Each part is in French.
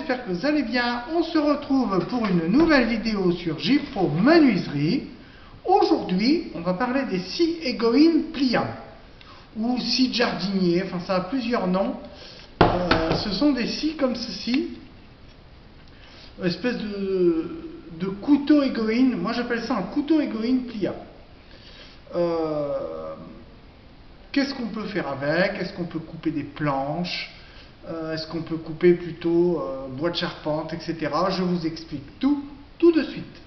j'espère que vous allez bien. On se retrouve pour une nouvelle vidéo sur J-Pro Menuiserie. Aujourd'hui, on va parler des scies égoïnes pliables ou scies jardiniers, enfin ça a plusieurs noms. Ce sont des scies comme ceci, espèce de couteau égoïne. Moi j'appelle ça un couteau égoïne pliable. Qu'est-ce qu'on peut faire avec? Est-ce qu'on peut couper des planches? Est-ce qu'on peut couper plutôt bois de charpente, etc. Je vous explique tout de suite.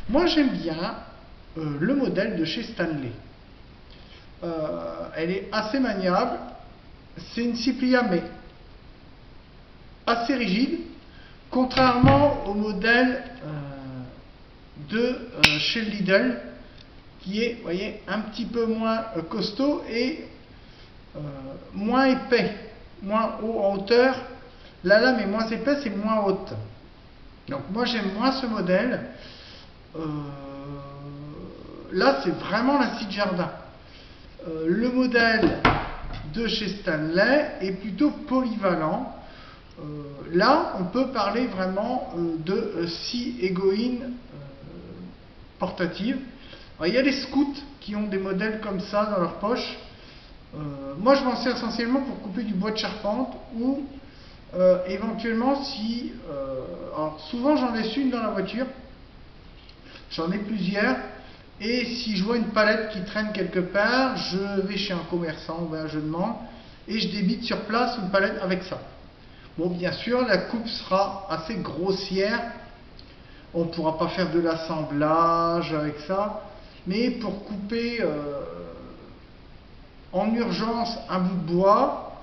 Moi j'aime bien le modèle de chez Stanley. Elle est assez maniable. C'est une scie pliable mais assez rigide, contrairement au modèle de chez Lidl, qui est, vous voyez, un petit peu moins costaud et moins épais, moins haut en hauteur. La lame est moins épaisse et moins haute. Donc moi j'aime moins ce modèle. Là c'est vraiment la scie de jardin. Le modèle de chez Stanley est plutôt polyvalent. Là on peut parler vraiment de scie égoïne portative. Alors, il y a les scouts qui ont des modèles comme ça dans leur poche. Moi je m'en sers essentiellement pour couper du bois de charpente ou éventuellement si... alors souvent j'en laisse une dans la voiture, j'en ai plusieurs, et si je vois une palette qui traîne quelque part, je vais chez un commerçant, ben, je demande, et je débite sur place une palette avec ça. Bon, bien sûr la coupe sera assez grossière, on ne pourra pas faire de l'assemblage avec ça, mais pour couper en urgence un bout de bois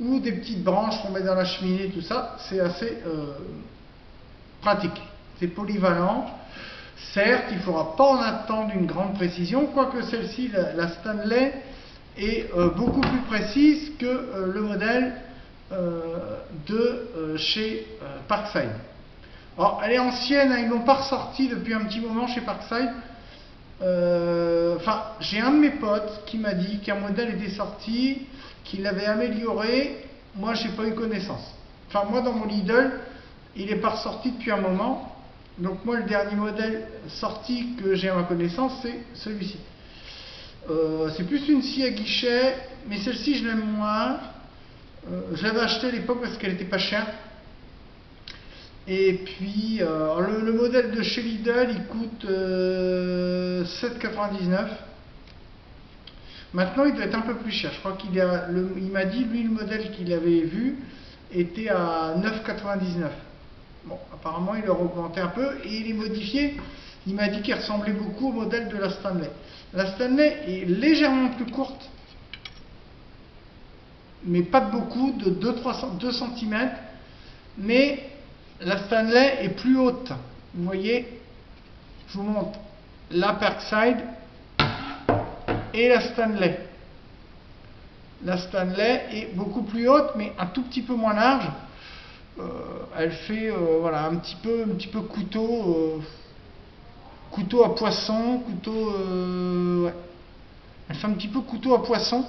ou des petites branches qu'on met dans la cheminée, tout ça, c'est assez pratique. C'est polyvalent. Certes, il ne faudra pas en attendre une grande précision, quoique celle-ci, la Stanley, est beaucoup plus précise que le modèle de chez Parkside. Alors, elle est ancienne, hein, ils ne l'ont pas ressortie depuis un petit moment chez Parkside. Enfin, j'ai un de mes potes qui m'a dit qu'un modèle était sorti, qu'il l'avait amélioré. Moi, j'ai pas eu connaissance. Enfin, moi, dans mon Lidl, il n'est pas ressorti depuis un moment. Donc, moi, le dernier modèle sorti que j'ai à ma connaissance, c'est celui-ci. C'est plus une scie à guichet, mais celle-ci, je l'aime moins. Je l'avais acheté à l'époque parce qu'elle n'était pas chère. Et puis, le modèle de chez Lidl, il coûte 7,99 €. Maintenant, il doit être un peu plus cher. Je crois il m'a dit, lui, le modèle qu'il avait vu était à 9,99 €. Bon, apparemment, il a augmenté un peu et il est modifié. Il m'a dit qu'il ressemblait beaucoup au modèle de la Stanley. La Stanley est légèrement plus courte, mais pas de beaucoup, de 2 cm. Mais la Stanley est plus haute. Vous voyez, je vous montre la Parkside et la Stanley. La Stanley est beaucoup plus haute, mais un tout petit peu moins large. Elle fait voilà, un petit peu couteau, couteau à poisson, couteau. Ouais. Elle fait un petit peu couteau à poisson,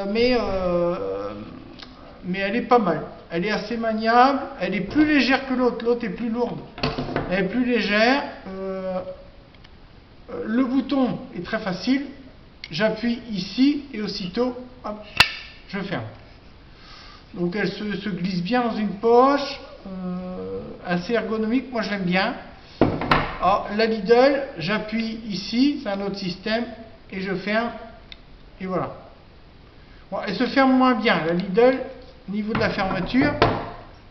mais elle est pas mal. Elle est assez maniable, elle est plus légère que l'autre. L'autre est plus lourde, elle est plus légère. Le bouton est très facile. J'appuie ici et aussitôt, hop, je ferme. Donc elle se glisse bien dans une poche, assez ergonomique, moi je l'aime bien. Alors la Lidl, j'appuie ici, c'est un autre système, et je ferme, et voilà. Bon, elle se ferme moins bien, la Lidl, au niveau de la fermeture.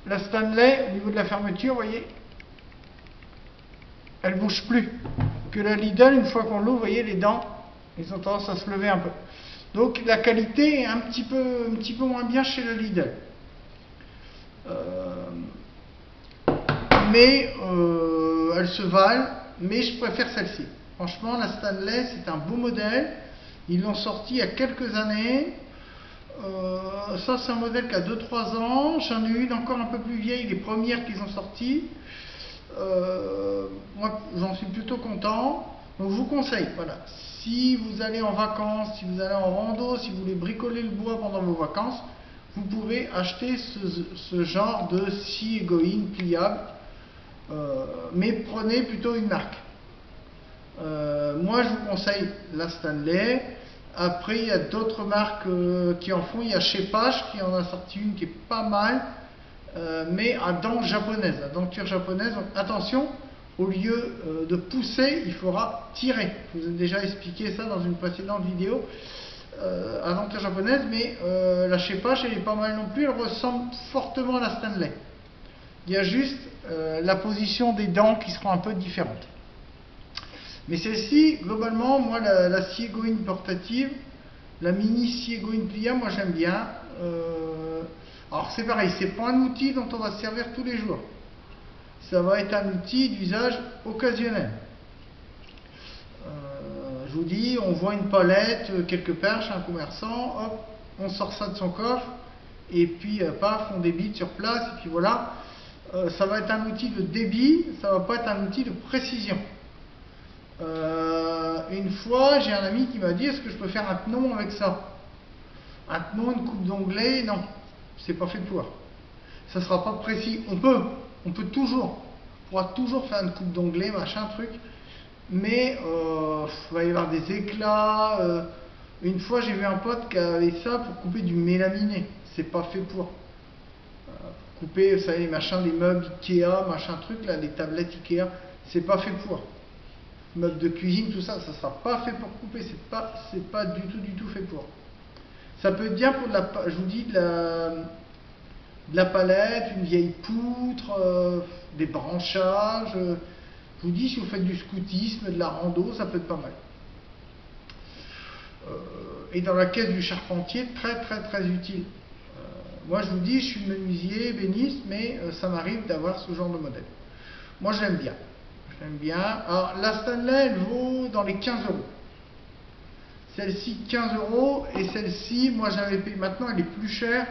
La Stanley, au niveau de la fermeture, vous voyez, elle ne bouge plus. Que la Lidl, une fois qu'on l'ouvre, vous voyez, les dents, ils ont tendance à se lever un peu. Donc la qualité est un petit peu moins bien chez le Lidl. Mais elles se valent, mais je préfère celle-ci. Franchement, la Stanley, c'est un beau modèle. Ils l'ont sorti il y a quelques années. Ça, c'est un modèle qui a 2-3 ans. J'en ai une encore un peu plus vieille, les premières qu'ils ont sorties. Moi, j'en suis plutôt content. Donc, je vous conseille, voilà. Si vous allez en vacances, si vous allez en rando, si vous voulez bricoler le bois pendant vos vacances, vous pouvez acheter ce genre de scie Egoin pliable, mais prenez plutôt une marque. Moi je vous conseille la Stanley. Après il y a d'autres marques qui en font. Il y a chez Page qui en a sorti une qui est pas mal, mais à dents japonaises, à denture japonaise. Donc attention, au lieu de pousser, il faudra tirer. Je vous ai déjà expliqué ça dans une précédente vidéo. À denture japonaise, mais la chez Page elle est pas mal non plus. Elle ressemble fortement à la Stanley. Il y a juste la position des dents qui seront un peu différentes. Mais celle-ci, globalement, moi, la scie Egoin portative, la mini scie Egoin pliable, moi j'aime bien. Alors c'est pareil, c'est pas un outil dont on va se servir tous les jours. Ça va être un outil d'usage occasionnel. Je vous dis, on voit une palette quelque part chez un commerçant, hop, on sort ça de son coffre, et puis paf, on débite sur place, et puis voilà. Ça va être un outil de débit, ça va pas être un outil de précision. Une fois, j'ai un ami qui m'a dit, est-ce que je peux faire un tenon avec ça? Un tenon, une coupe d'onglet, non, c'est pas fait pour. Ça sera pas précis. On peut toujours, on pourra toujours faire une coupe d'onglet, machin, truc, mais il va y avoir des éclats. Une fois, j'ai vu un pote qui avait ça pour couper du mélaminé, c'est pas fait pour. Couper, vous savez, les machins, les meubles Ikea, machin truc, là, les tablettes Ikea, c'est pas fait pour. Meubles de cuisine, tout ça, ça sera pas fait pour couper, c'est pas du tout fait pour. Ça peut être bien pour je vous dis, de la palette, une vieille poutre, des branchages. Je vous dis, si vous faites du scoutisme, de la rando, ça peut être pas mal. Et dans la caisse du charpentier, très utile. Moi, je vous dis, je suis menuisier, ébéniste, mais ça m'arrive d'avoir ce genre de modèle. Moi, je l'aime bien. J'aime bien. Alors, la Stanley, elle vaut dans les 15 €. Celle-ci, 15 €. Et celle-ci, moi, j'avais payé. Maintenant, elle est plus chère.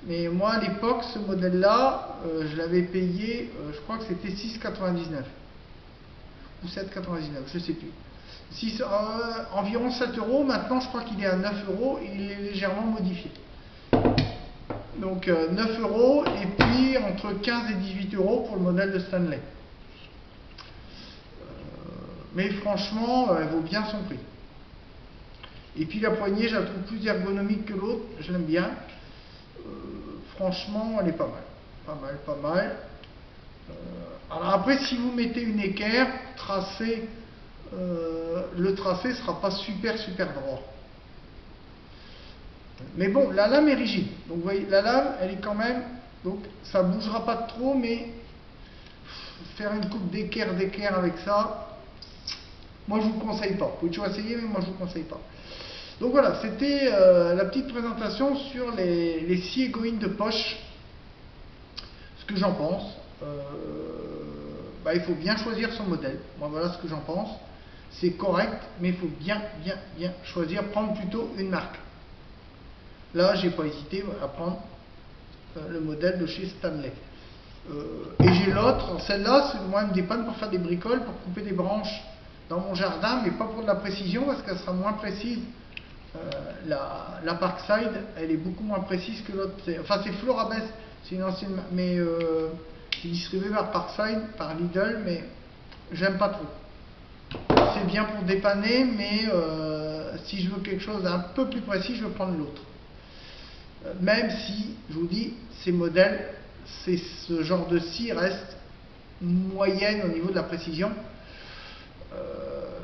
Mais moi, à l'époque, ce modèle-là, je l'avais payé, je crois que c'était 6,99 € ou 7,99 €, je sais plus. Environ 7 €. Maintenant, je crois qu'il est à 9 € et il est légèrement modifié. Donc 9 € et puis entre 15 et 18 € pour le modèle de Stanley. Mais franchement, elle vaut bien son prix. Et puis la poignée, je la trouve plus ergonomique que l'autre, je l'aime bien. Franchement, elle est pas mal. Pas mal. Alors après, si vous mettez une équerre, le tracé sera pas super droit. Mais bon, la lame est rigide. Donc vous voyez, la lame, elle est quand même... Donc ça bougera pas trop, mais faire une coupe d'équerre avec ça, moi je vous conseille pas. Vous pouvez toujours essayer, mais moi je vous conseille pas. Donc voilà, c'était la petite présentation sur les scies Egoin de poche. Ce que j'en pense. Il faut bien choisir son modèle. Moi voilà ce que j'en pense. C'est correct, mais il faut bien choisir, prendre plutôt une marque. Là, j'ai pas hésité à prendre le modèle de chez Stanley. Et j'ai l'autre, celle-là, moi, elle me dépanne pour faire des bricoles, pour couper des branches dans mon jardin, mais pas pour de la précision, parce qu'elle sera moins précise. La Parkside, elle est beaucoup moins précise que l'autre. Enfin, c'est Florabest, c'est une ancienne, mais c'est distribué par Parkside, par Lidl, mais j'aime pas trop. C'est bien pour dépanner, mais si je veux quelque chose d'un peu plus précis, je vais prendre l'autre. Même si, je vous dis, ces modèles, ce genre de scie reste moyenne au niveau de la précision.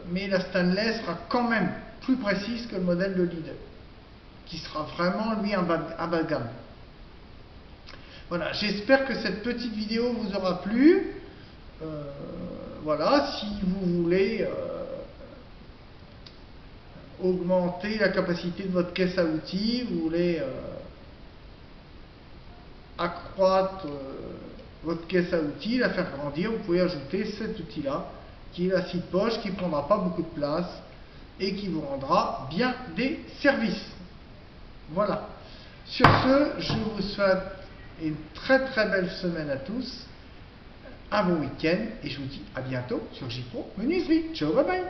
Mais la Stanley sera quand même plus précise que le modèle de Lidl, qui sera vraiment, lui, un bas de gamme. Voilà, j'espère que cette petite vidéo vous aura plu. Voilà, si vous voulez augmenter la capacité de votre caisse à outils, vous voulez accroître votre caisse à outils, la faire grandir, vous pouvez ajouter cet outil-là, qui est la scie de poche, qui ne prendra pas beaucoup de place et qui vous rendra bien des services. Voilà. Sur ce, je vous souhaite une très belle semaine à tous, un bon week-end et je vous dis à bientôt sur JPro Menuiserie. Ciao, bye bye.